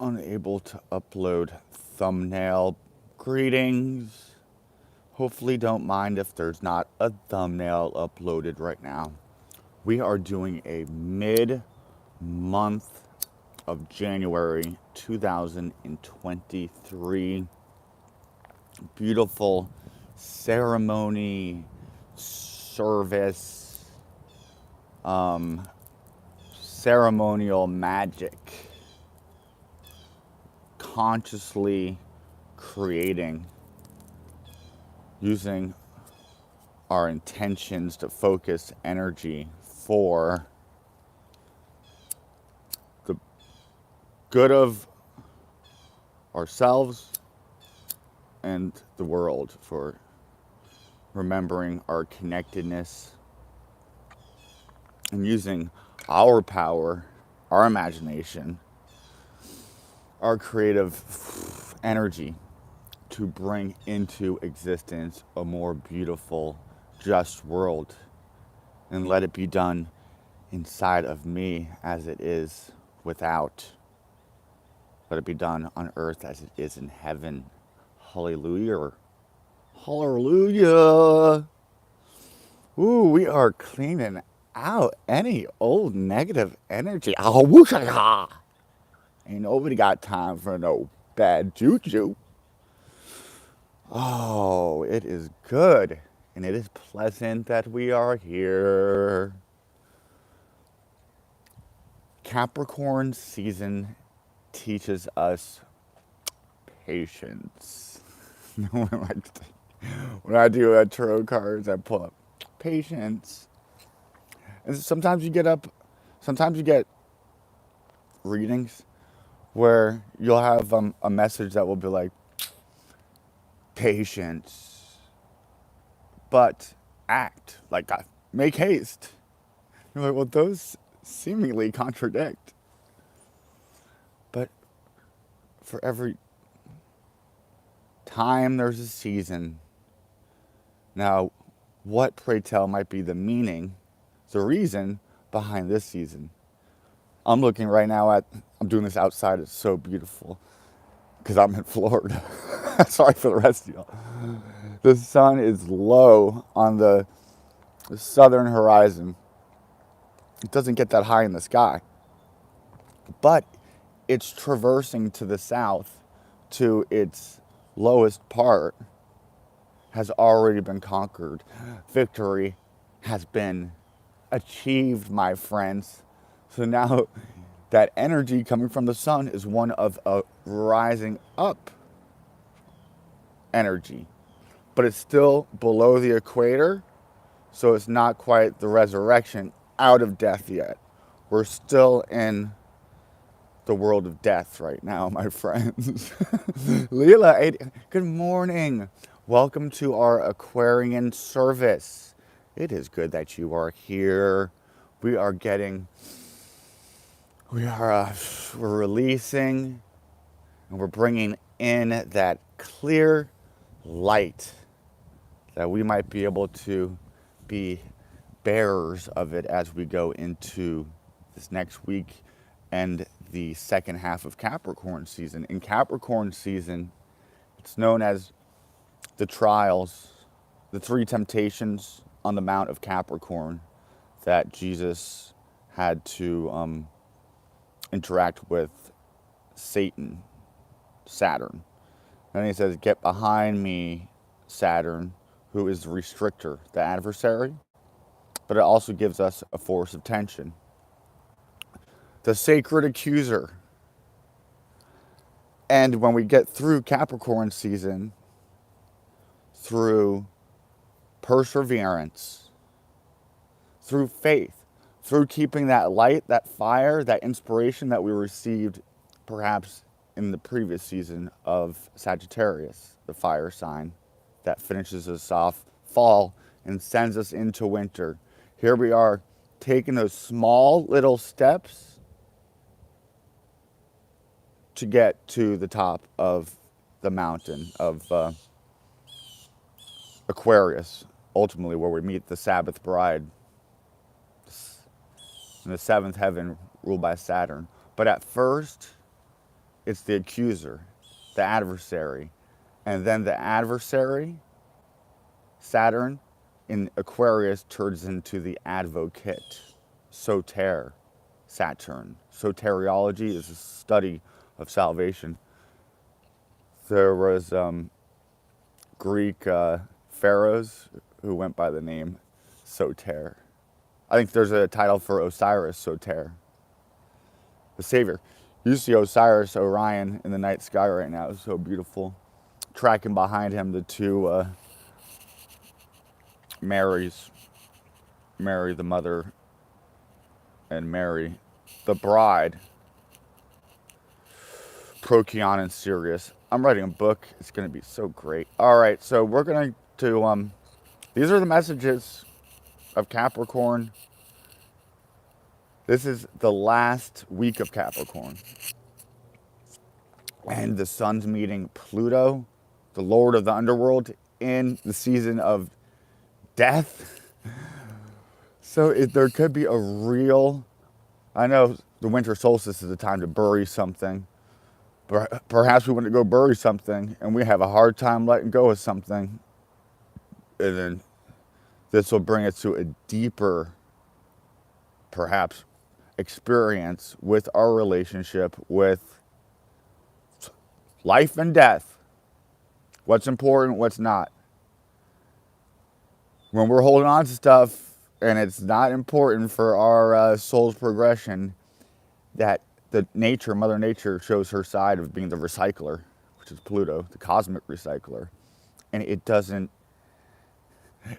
unable to upload thumbnail greetings. Hopefully, don't mind if there's not a thumbnail uploaded right now. We are doing a mid month of January 2023 beautiful ceremony, service, ceremonial magic, consciously creating, using our intentions to focus energy for the good of ourselves and the world, for remembering our connectedness and using our power, our imagination, our creative energy to bring into existence a more beautiful, just world, and let it be done inside of me as it is without. Let it be done on earth as it is in heaven. Hallelujah. Hallelujah. Ooh, we are cleaning out any old negative energy. Oh, whoosha. Ain't nobody got time for no bad juju. Oh, it is good. And it is pleasant that we are here. Capricorn season teaches us patience. When I do tarot cards, I pull up patience. And sometimes you get readings where you'll have a message that will be like, patience, but act, like, make haste. You're like, well, those seemingly contradict. But for every time there's a season. Now, what, pray tell, might be the meaning, the reason behind this season? I'm looking right now I'm doing this outside, it's so beautiful, because I'm in Florida. Sorry for the rest of y'all. The sun is low on the southern horizon. It doesn't get that high in the sky, but it's traversing to the south to its lowest part, has already been conquered. Victory has been achieved, my friends. So now that energy coming from the sun is one of a rising up energy, but it's still below the equator, so it's not quite the resurrection out of death yet. We're still in the world of death right now, my friends. Leela, good morning. Welcome to our Aquarian service. It is good that you are here. We are we're releasing, and we're bringing in that clear light that we might be able to be bearers of it as we go into this next week and the second half of Capricorn season. In Capricorn season, it's known as the trials, the three temptations on the Mount of Capricorn that Jesus had to interact with Satan, Saturn. And he says, "Get behind me, Saturn," who is the restrictor, the adversary. But it also gives us a force of tension. The sacred accuser. And when we get through Capricorn season, through perseverance, through faith, through keeping that light, that fire, that inspiration that we received perhaps in the previous season of Sagittarius, the fire sign that finishes us off fall and sends us into winter. Here we are taking those small little steps to get to the top of the mountain of Aquarius, ultimately where we meet the Sabbath bride in the seventh heaven ruled by Saturn. But at first, it's the accuser, the adversary. And then the adversary, Saturn, in Aquarius turns into the advocate, soter, Saturn. Soteriology is a study of salvation. There was Greek pharaohs who went by the name Soter. I think there's a title for Osiris Soter, the savior. You see Osiris Orion in the night sky right now. It's so beautiful. Tracking behind him the two Marys, Mary the mother and Mary the bride. Procyon and Sirius. I'm writing a book. It's going to be so great. All right, so we're going to, these are the messages of Capricorn. This is the last week of Capricorn. And the sun's meeting Pluto, the lord of the underworld, in the season of death. So there could be a real, I know the winter solstice is the time to bury something. Perhaps we want to go bury something and we have a hard time letting go of something. And then this will bring us to a deeper, perhaps, experience with our relationship with life and death. What's important, what's not. When we're holding on to stuff and it's not important for our soul's progression, that Mother Nature shows her side of being the recycler, which is Pluto, the cosmic recycler. And it doesn't,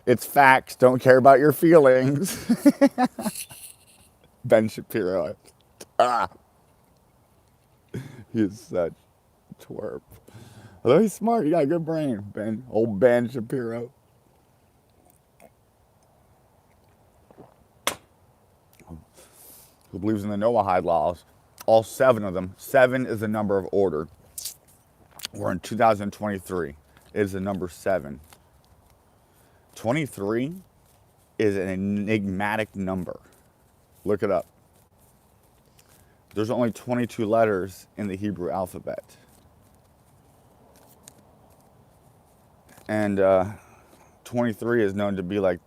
it's facts, don't care about your feelings. Ben Shapiro. He's such a twerp. Although he's smart, he got a good brain, old Ben Shapiro. Who believes in the Noahide laws. All 7 of them. 7 is the number of order. We're in 2023. It is the number 7. 23 is an enigmatic number. Look it up. There's only 22 letters in the Hebrew alphabet. And 23 is known to be like,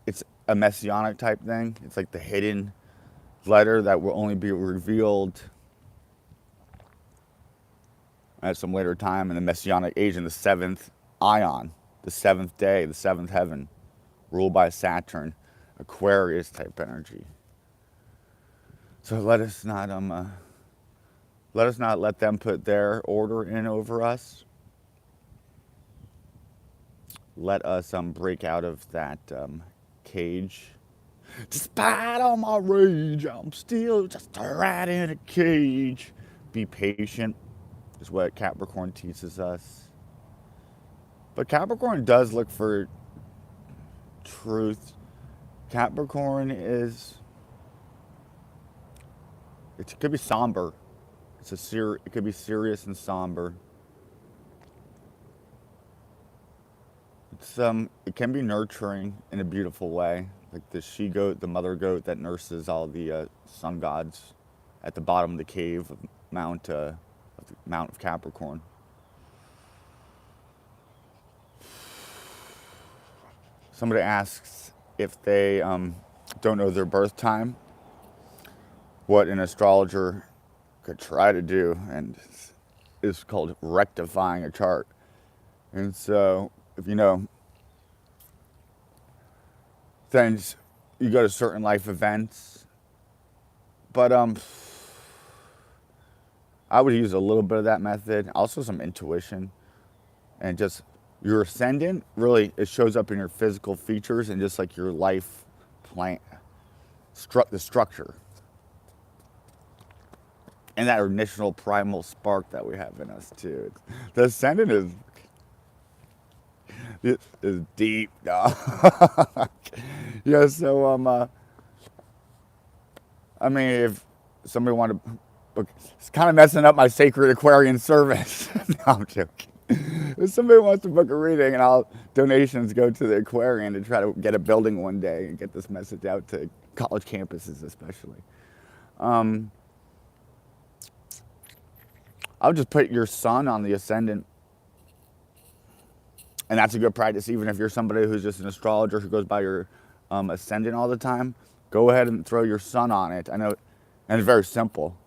it's a messianic type thing. It's like the hidden letter that will only be revealed at some later time in the messianic age, in the 7th ion, the 7th day, the 7th heaven, ruled by Saturn, Aquarius type energy. So let us not let them put their order in over us. Let us break out of that cage. Despite all my rage, I'm still just a rat in a cage. Be patient is what Capricorn teaches us. But Capricorn does look for truth. Capricorn is, it could be somber. It could be serious and somber. It can be nurturing in a beautiful way, like the she-goat, the mother goat that nurses all the sun gods at the bottom of the cave of Mount of Capricorn. Somebody asks if they don't know their birth time, what an astrologer could try to do, and it's called rectifying a chart. And so, if you know, then you go to certain life events. But I would use a little bit of that method, also some intuition, and just your ascendant, really, it shows up in your physical features and just like your life plan, the structure. And that initial primal spark that we have in us too. The ascendant is deep. No. Yeah, so I mean, if somebody wanted to book, it's kind of messing up my sacred Aquarian service. No, I'm joking. If somebody wants to book a reading, and donations go to the Aquarian to try to get a building one day and get this message out to college campuses especially. I would just put your sun on the ascendant. And that's a good practice, even if you're somebody who's just an astrologer who goes by your ascendant all the time. Go ahead and throw your sun on it. I know, and it's very simple.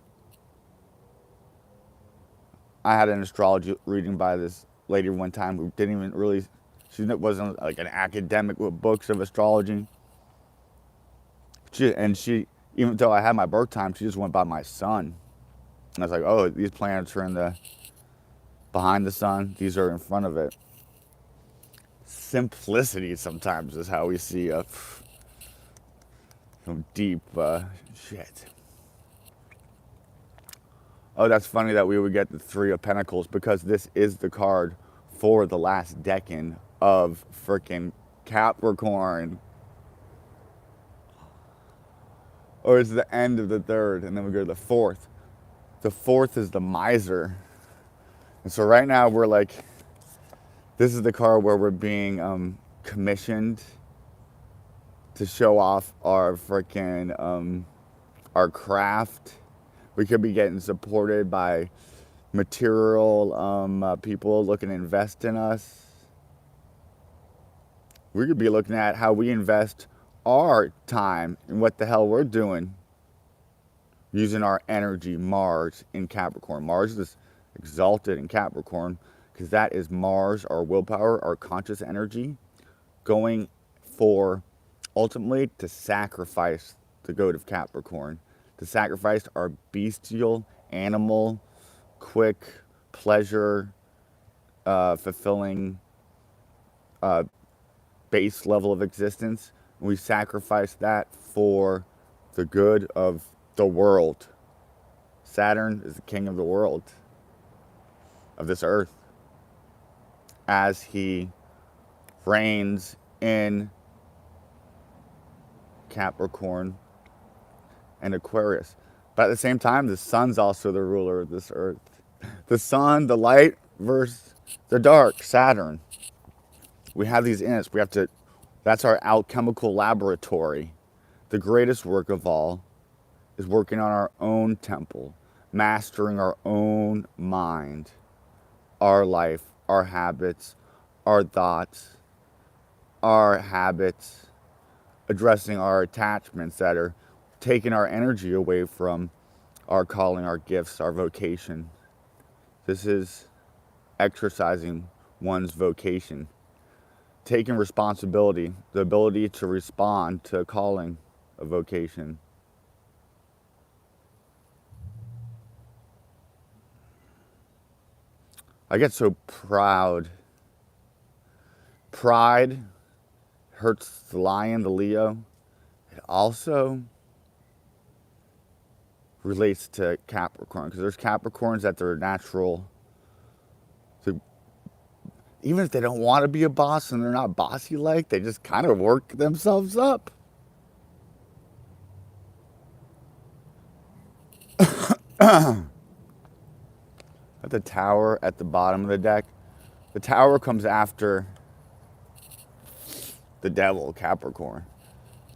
I had an astrology reading by this lady one time who didn't even really, she wasn't like an academic with books of astrology. She, even though I had my birth time, she just went by my sun. And I was like, oh, these planets are in the, behind the sun, these are in front of it. Simplicity sometimes is how we see some deep shit. Oh, that's funny that we would get the Three of Pentacles because this is the card for the last decan of freaking Capricorn. Or it's the end of the third, and then we go to the fourth. The fourth is the Miser. And so right now we're like, this is the card where we're being commissioned to show off our freaking, our craft. We could be getting supported by material people looking to invest in us. We could be looking at how we invest our time and what the hell we're doing using our energy. Mars in Capricorn. Mars is exalted in Capricorn because that is Mars, our willpower, our conscious energy, going for ultimately to sacrifice the goat of Capricorn, to sacrifice our bestial, animal, quick, pleasure, fulfilling base level of existence. We sacrifice that for the good of the world. Saturn is the king of the world, of this earth, as he reigns in Capricorn and Aquarius. But at the same time, the sun's also the ruler of this earth. The sun, the light versus the dark, Saturn. We have these in us. We have to, that's our alchemical laboratory. The greatest work of all is working on our own temple, mastering our own mind, our life, our habits, our thoughts, our habits, addressing our attachments that are taking our energy away from our calling, our gifts, our vocation. This is exercising one's vocation, taking responsibility, the ability to respond to a calling, a vocation. I get so proud. Pride hurts the lion, the Leo. It also relates to Capricorn, because there's Capricorns that they're natural. So even if they don't want to be a boss and they're not bossy like, they just kind of work themselves up. At the Tower at the bottom of the deck, the Tower comes after the Devil, Capricorn.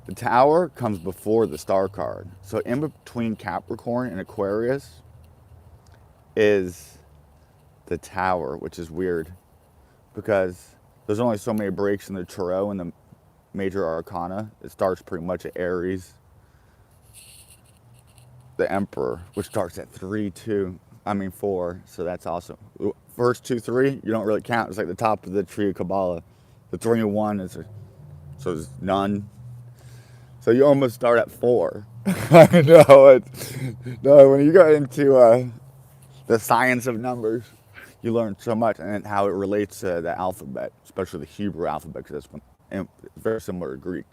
The Tower comes before the Star card. So in between Capricorn and Aquarius is the Tower, which is weird because there's only so many breaks in the Tarot and the major arcana. It starts pretty much at Aries. The Emperor, which starts at 4, so that's awesome. First 2, 3, you don't really count. It's like the top of the tree of Kabbalah. The 3 and 1 is, so it's none. So you almost start at 4. I know. No, when you go into the science of numbers, you learn so much and how it relates to the alphabet, especially the Hebrew alphabet, because that's very similar to Greek.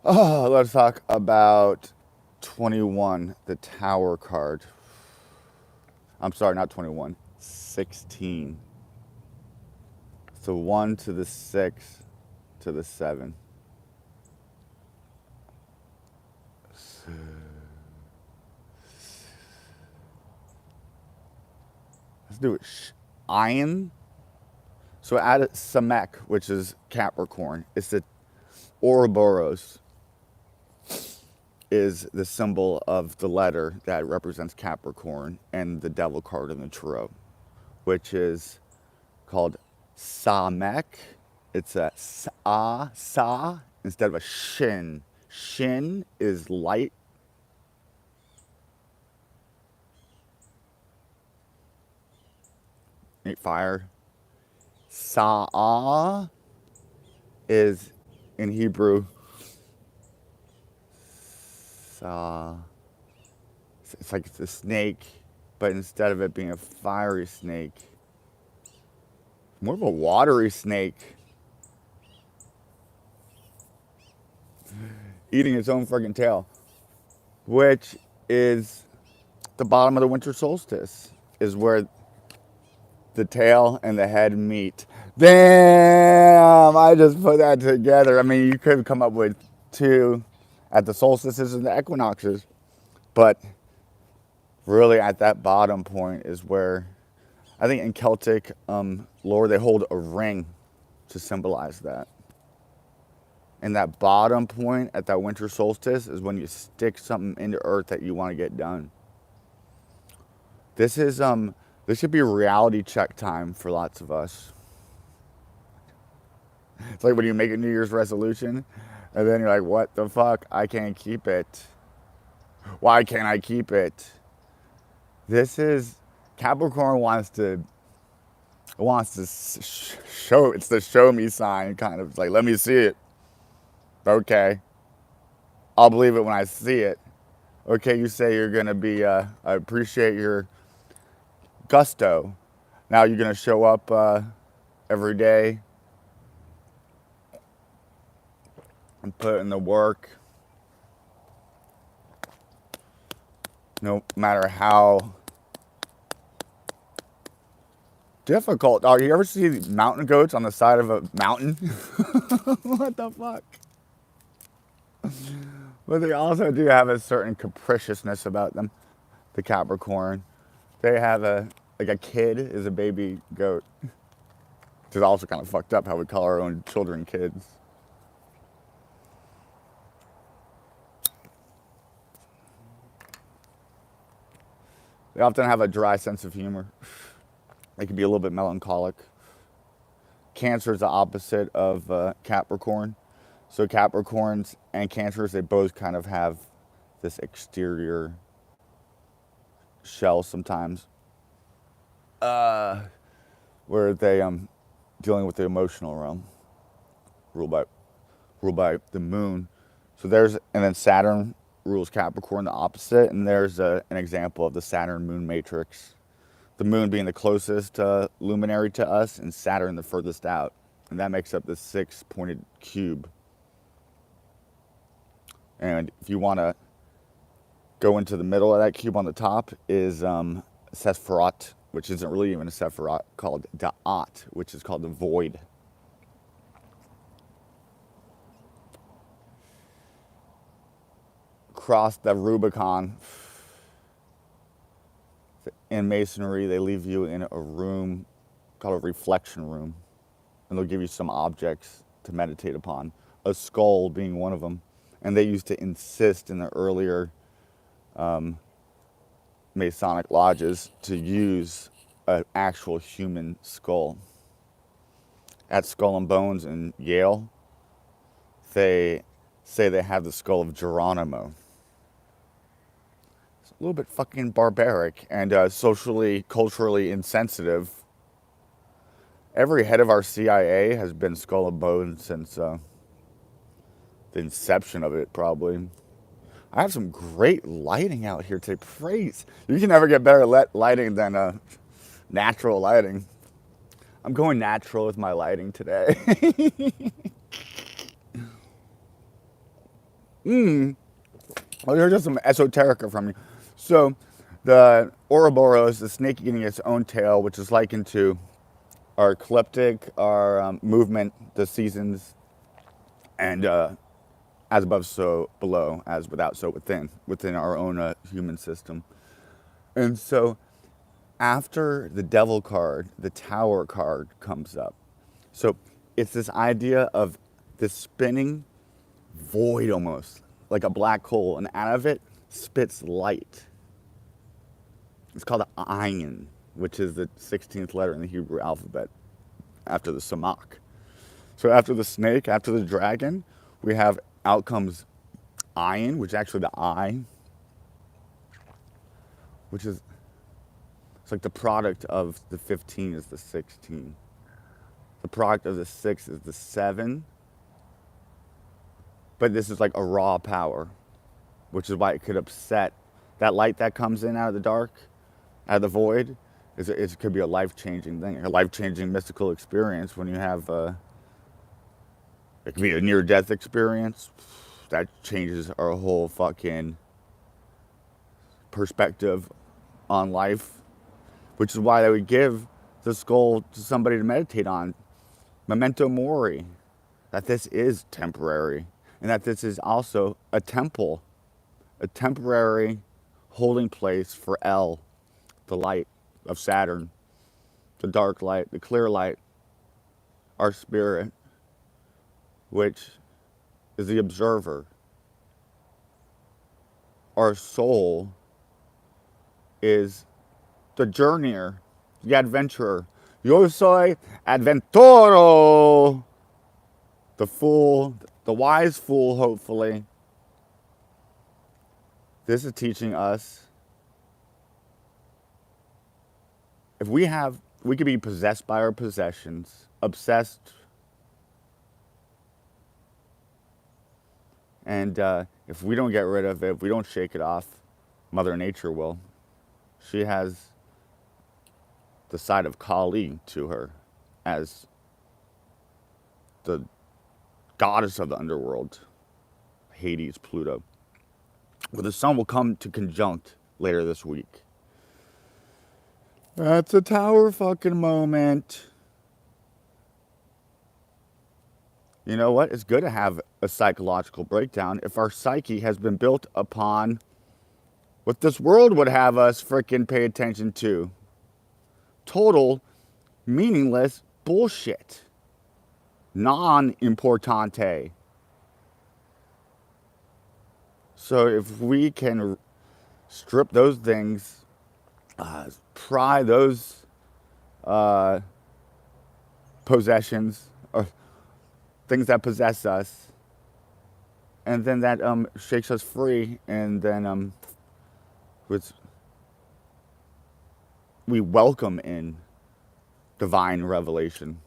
Oh, let's talk about 21, the Tower card. I'm sorry, not 21, 16. So 1 to the 6 to the 7. Let's do it. Iron. So add Samek, which is Capricorn. It's the Ouroboros. is the symbol of the letter that represents Capricorn and the devil card in the tarot, which is called Samek. It's a sa instead of a shin. Shin is light. Fire. Sa'a is in Hebrew. Sa. It's like it's a snake, but instead of it being a fiery snake, more of a watery snake eating its own freaking tail, which is the bottom of the winter solstice, is where the tail and the head meet. Damn, I just put that together. I mean, you could come up with two at the solstices and the equinoxes, but really at that bottom point is where, I think in Celtic lore, they hold a ring to symbolize that. And that bottom point at that winter solstice is when you stick something into earth that you want to get done. This should be reality check time for lots of us. It's like when you make a New Year's resolution and then you're like, what the fuck? I can't keep it. Why can't I keep it? This is, Capricorn wants to show, it's the show me sign kind of. It's like, let me see it. Okay. I'll believe it when I see it. Okay, you say you're going to be, I appreciate your gusto. Now you're going to show up every day and put in the work. No matter how difficult. Oh, you ever see mountain goats on the side of a mountain? What the fuck? But they also do have a certain capriciousness about them, the Capricorn. They have like a kid is a baby goat. Which is also kind of fucked up how we call our own children kids. They often have a dry sense of humor. They can be a little bit melancholic. Cancer is the opposite of Capricorn. So Capricorns and Cancers, they both kind of have this exterior shell sometimes, where they dealing with the emotional realm, ruled by the moon. So and then Saturn rules Capricorn, the opposite, and there's an example of the Saturn moon matrix. The moon being the closest luminary to us, and Saturn the furthest out. And that makes up the 6-pointed cube. And if you want to go into the middle of that cube on the top is Sephiroth, which isn't really even a Sephiroth, called Da'at, which is called the void. Cross the Rubicon. In Masonry, they leave you in a room called a reflection room, and they'll give you some objects to meditate upon, a skull being one of them. And they used to insist in the earlier Masonic lodges to use an actual human skull. At Skull and Bones in Yale, they say they have the skull of Geronimo. It's a little bit fucking barbaric and socially, culturally insensitive. Every head of our CIA has been Skull and Bones since the inception of it, probably. I have some great lighting out here today. Praise. You can never get better lighting than natural lighting. I'm going natural with my lighting today. Well, here's just some esoterica from you. So, the Ouroboros, the snake eating its own tail, which is likened to our ecliptic, our movement, the seasons, and as above, so below, as without, so within our own human system. And so, after the devil card, the tower card comes up. So it's this idea of this spinning void almost. like a black hole, and out of it spits light. It's called an ayin, which is the 16th letter in the Hebrew alphabet after the Samach. So after the snake, after the dragon, we have out comes ayin, which is actually the eye, which is, it's like the product of the 15 is the 16. The product of the 6 is the 7. But this is like a raw power, which is why it could upset that light that comes in out of the dark, out of the void. It could be a life-changing thing, a life-changing mystical experience when you have, it could be a near-death experience. That changes our whole fucking perspective on life, which is why they would give the skull to somebody to meditate on. Memento mori, that this is temporary, and that this is also a temple, a temporary holding place for El, the light of Saturn, the dark light, the clear light, our spirit, which is the observer. Our soul is the journeyer, the adventurer. Yo soy adventoro. The fool, the wise fool, hopefully. This is teaching us if we could be possessed by our possessions, obsessed, and if we don't get rid of it, if we don't shake it off, Mother Nature will. She has the side of Kali to her as the goddess of the underworld, Hades, Pluto. Where the sun will come to conjunct later this week. That's a tower fucking moment. You know what? It's good to have a psychological breakdown if our psyche has been built upon what this world would have us freaking pay attention to. Total, meaningless bullshit. Non-importante. So if we can strip those things, pry those possessions, or things that possess us, and then that shakes us free, and then we welcome in divine revelation,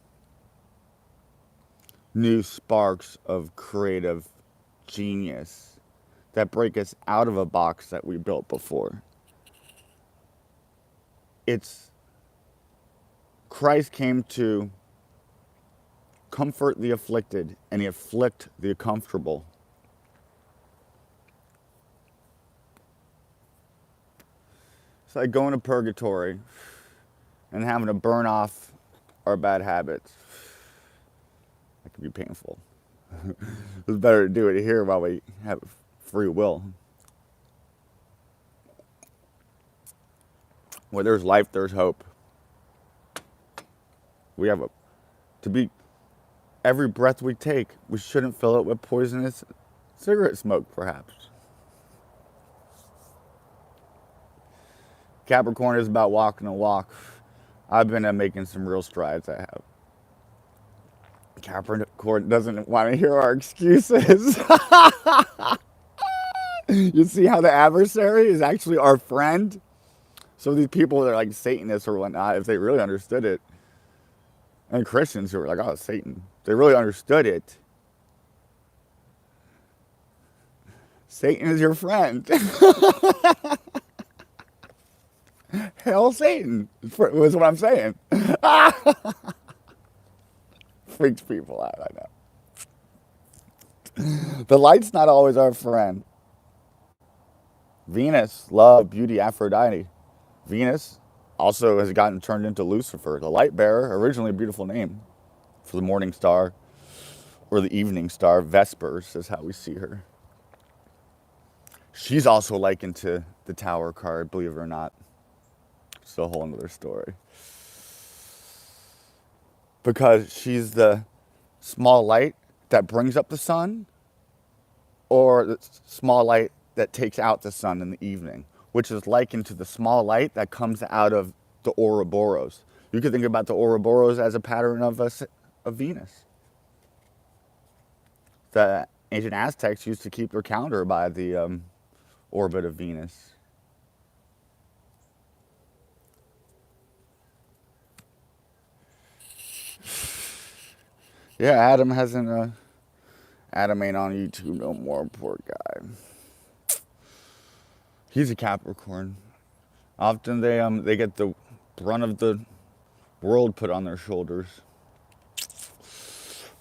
new sparks of creative genius that break us out of a box that we built before. Christ came to comfort the afflicted and he afflict the comfortable. It's like going to purgatory and having to burn off our bad habits. That can be painful. It's better to do it here while we have free will. Where there's life, there's hope. We have every breath we take, we shouldn't fill it with poisonous cigarette smoke, perhaps. Capricorn is about walking a walk. I've been making some real strides, I have. Capricorn doesn't want to hear our excuses. You see how the adversary is actually our friend? So these people that are like Satanists or whatnot, if they really understood it, and Christians who are like, oh, Satan, they really understood it. Satan is your friend. Hail Satan, was what I'm saying. Freaks people out, I know. The light's not always our friend. Venus, love, beauty, Aphrodite. Venus also has gotten turned into Lucifer, the light bearer, originally a beautiful name for the morning star or the evening star. Vespers is how we see her. She's also likened to the Tower card, believe it or not. It's a whole other story. Because she's the small light that brings up the sun, or the small light that takes out the sun in the evening, which is likened to the small light that comes out of the Ouroboros. You could think about the Ouroboros as a pattern of Venus. The ancient Aztecs used to keep their calendar by the orbit of Venus. Yeah, Adam hasn't. Adam ain't on YouTube no more. Poor guy. He's a Capricorn. Often they get the brunt of the world put on their shoulders.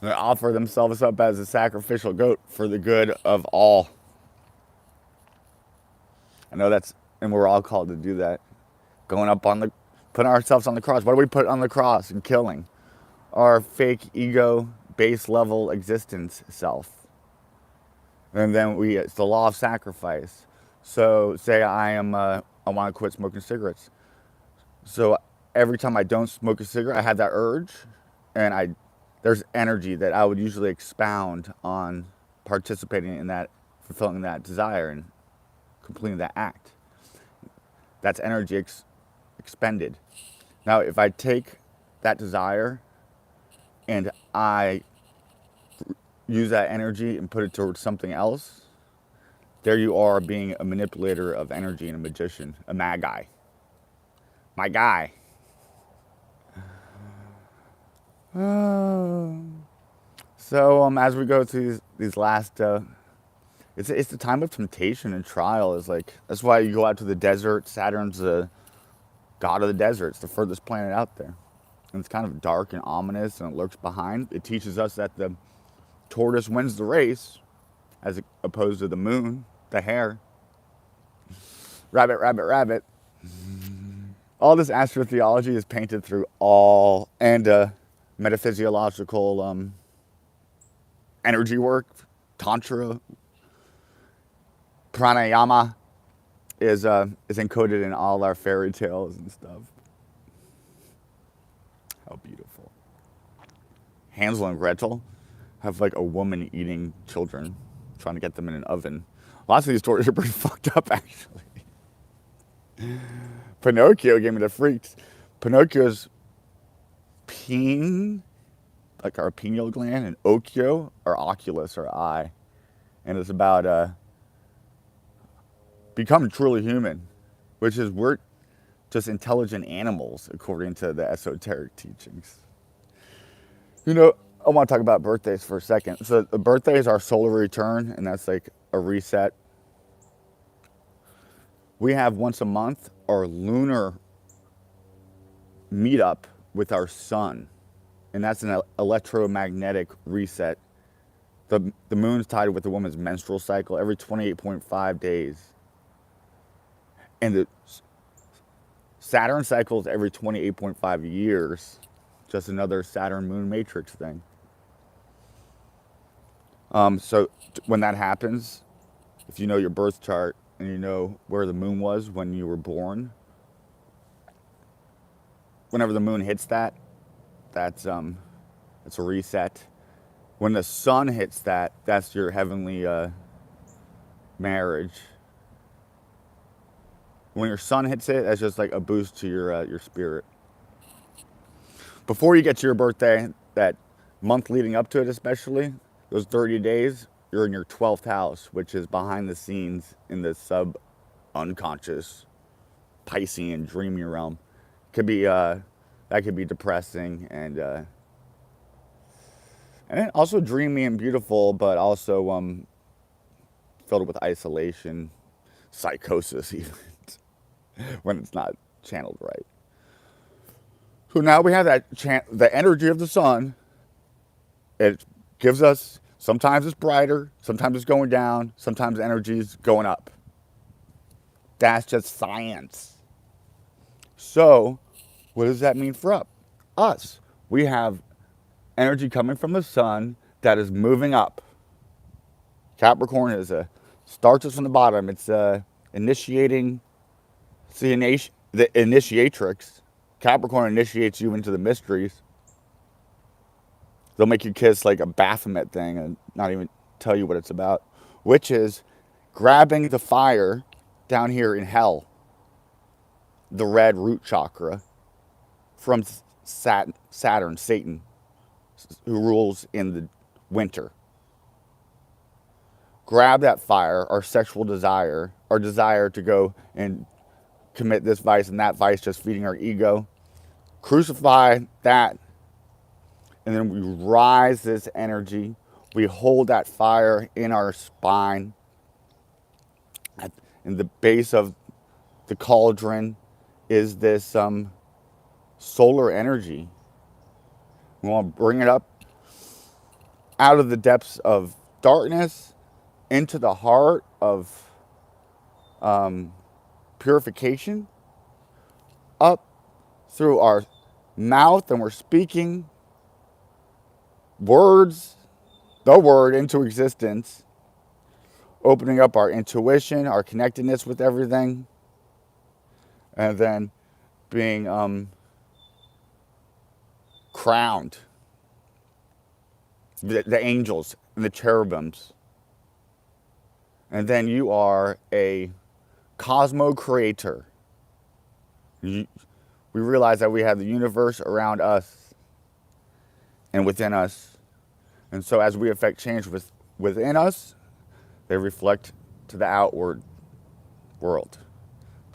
They offer themselves up as a sacrificial goat for the good of all. I know and we're all called to do that. Going up on putting ourselves on the cross. What do we put on the cross? And killing our fake ego, base level existence self. And then it's the law of sacrifice. So say I want to quit smoking cigarettes. So every time I don't smoke a cigarette, I have that urge, and there's energy that I would usually expound on participating in that, fulfilling that desire and completing that act. That's energy expended. Now, if I take that desire and I use that energy and put it towards something else, there you are being a manipulator of energy and a magician, a magi. My guy. So as we go through these last, it's the time of temptation and trial. Is like that's why you go out to the desert. Saturn's the god of the desert. It's the furthest planet out there, and it's kind of dark and ominous, and it lurks behind. It teaches us that the tortoise wins the race, as opposed to the moon, the hare. Rabbit, rabbit, rabbit. All this astrotheology is painted through metaphysiological energy work. Tantra, pranayama is encoded in all our fairy tales and stuff. How beautiful. Hansel and Gretel have like a woman eating children, trying to get them in an oven. Lots of these stories are pretty fucked up, actually. Pinocchio gave me the freaks. Pinocchio's peen, like our pineal gland, and occhio, or oculus, or eye. And it's about becoming truly human, which is we're just intelligent animals, according to the esoteric teachings. You know, I want to talk about birthdays for a second. So the birthday is our solar return, and that's like a reset. We have once a month our lunar meetup with our sun, and that's an electromagnetic reset. The moon's tied with the woman's menstrual cycle every 28.5 days. And the Saturn cycles every 28.5 years. Just another Saturn moon matrix thing. So when that happens, if you know your birth chart and you know where the moon was when you were born, whenever the moon hits that's a reset. When the sun hits that's your heavenly marriage. When your sun hits it, that's just like a boost to your spirit. Before you get to your birthday, that month leading up to it especially, those 30 days, you're in your 12th house, which is behind the scenes in the sub-unconscious Piscean dreamy realm. That could be depressing and also dreamy and beautiful, but also filled with isolation, psychosis even, when it's not channeled right. So now we have the energy of the sun. It gives us, sometimes it's brighter, sometimes it's going down, sometimes energy is going up. That's just science. So, what does that mean for us? We have energy coming from the sun that is moving up. Capricorn starts us from the bottom. It's initiating, the initiatrix. Capricorn initiates you into the mysteries. They'll make you kiss like a Baphomet thing and not even tell you what it's about. which is grabbing the fire down here in hell, the red root chakra, from Saturn, Satan, who rules in the winter. Grab that fire, our sexual desire, our desire to go and commit this vice and that vice, just feeding our ego. Crucify that, and then we rise this energy. We hold that fire in our spine, in the base of the cauldron is this solar energy. We want to bring it up out of the depths of darkness into the heart of purification, up through our mouth, and we're speaking words, the word, into existence, opening up our intuition, our connectedness with everything, and then being crowned. The angels and the cherubims. And then you are a cosmo creator. We realize that we have the universe around us and within us. And so as we affect change within us, they reflect to the outward world.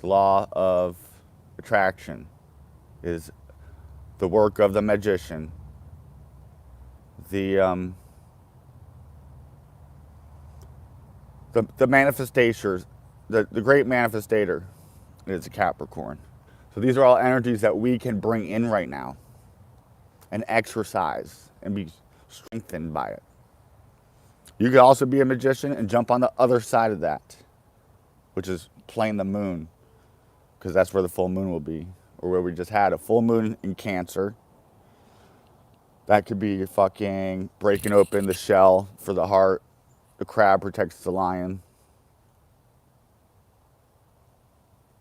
The law of attraction is the work of the magician. The manifestors, the great manifestator is a Capricorn. So these are all energies that we can bring in right now and exercise and be strengthened by it. You could also be a magician and jump on the other side of that, which is playing the moon, because that's where the full moon will be, or where we just had a full moon in Cancer. That could be fucking breaking open the shell for the heart. The crab protects the lion.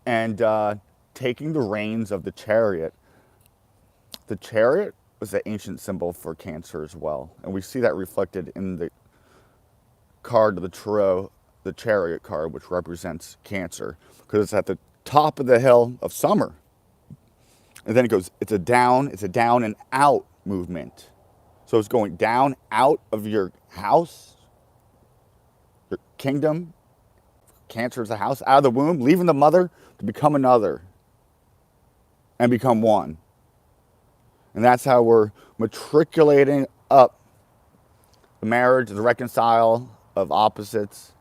And taking the reins of the chariot. The chariot was an ancient symbol for Cancer as well. And we see that reflected in the card of the tarot, the chariot card, which represents Cancer, because it's at the top of the hill of summer. And then it goes, it's a down and out movement. So it's going down, out of your house, your kingdom. Cancer is a house, out of the womb, leaving the mother to become another and become one. And that's how we're matriculating up the marriage, the reconcile of opposites,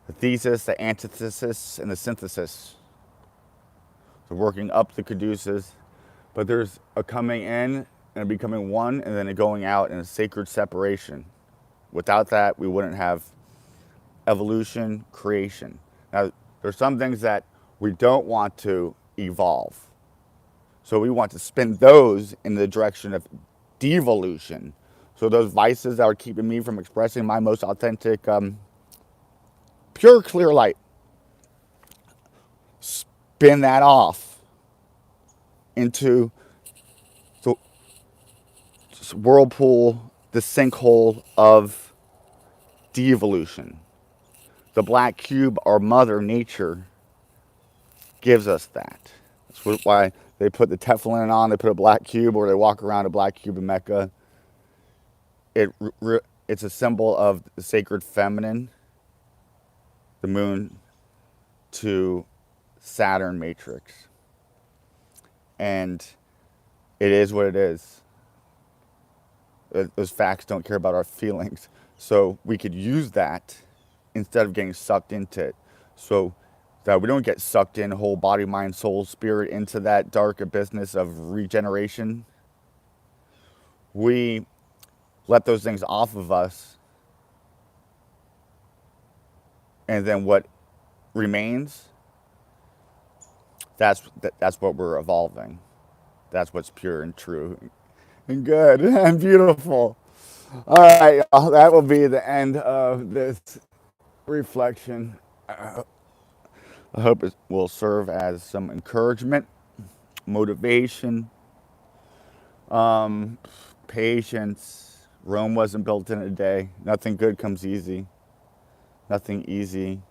the thesis, the antithesis, and the synthesis. So working up the caduceus, but there's a coming in and a becoming one, and then a going out in a sacred separation. Without that, we wouldn't have evolution, creation. Now, there's some things that we don't want to evolve. So we want to spin those in the direction of devolution. So those vices that are keeping me from expressing my most authentic, pure, clear light, spin that off into the whirlpool, the sinkhole of devolution. The black cube, our mother nature, gives us that. That's why they put the Teflon on, they put a black cube, or they walk around a black cube in Mecca. It's a symbol of the sacred feminine, the moon to Saturn matrix. And it is what it is. Those facts don't care about our feelings. So we could use that instead of getting sucked into it. So that we don't get sucked in whole body, mind, soul, spirit into that dark abyss of regeneration. We let those things off of us. And then what remains, that's what we're evolving. That's what's pure and true and good and beautiful. All right, that will be the end of this reflection. I hope it will serve as some encouragement, motivation, patience. Rome wasn't built in a day. Nothing good comes easy. Nothing easy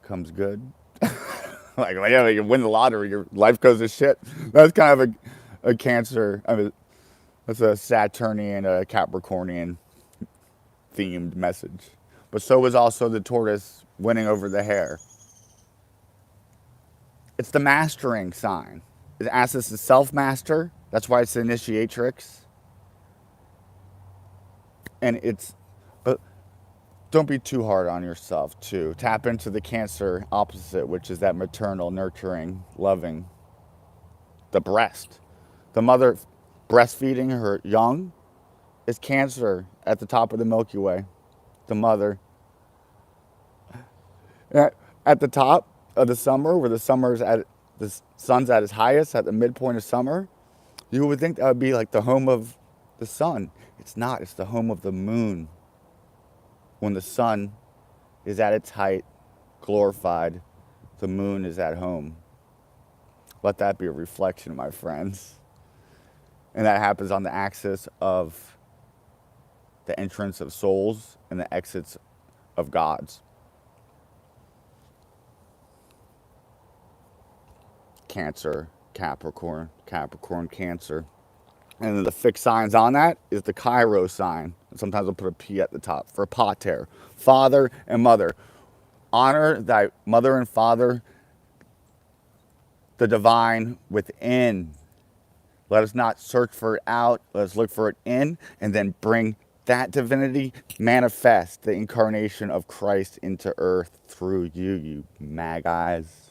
comes good. Like, yeah, you win the lottery, your life goes to shit. That's kind of a Cancer. I mean, that's a Saturnian, a Capricornian themed message. But so is also the tortoise winning over the hare. It's the mastering sign. It asks us to self-master. That's why it's the initiatrix. And but don't be too hard on yourself too. Tap into the Cancer opposite, which is that maternal, nurturing, loving. The breast. The mother breastfeeding her young is Cancer at the top of the Milky Way. The mother. At the top of the summer, where the sun's at its highest, at the midpoint of summer, you would think that would be like the home of the sun. It's not. It's the home of the moon. When the sun is at its height, glorified, the moon is at home. Let that be a reflection, my friends. And that happens on the axis of the entrance of souls and the exits of gods. Cancer, Capricorn, Capricorn, Cancer. And then the fixed signs on that is the Chi-Rho sign. Sometimes I'll put a P at the top for pater, father and mother. Honor thy mother and father, the divine within. Let us not search for it out. Let us look for it in, and then bring that divinity, manifest the incarnation of Christ into earth through you, you mag eyes.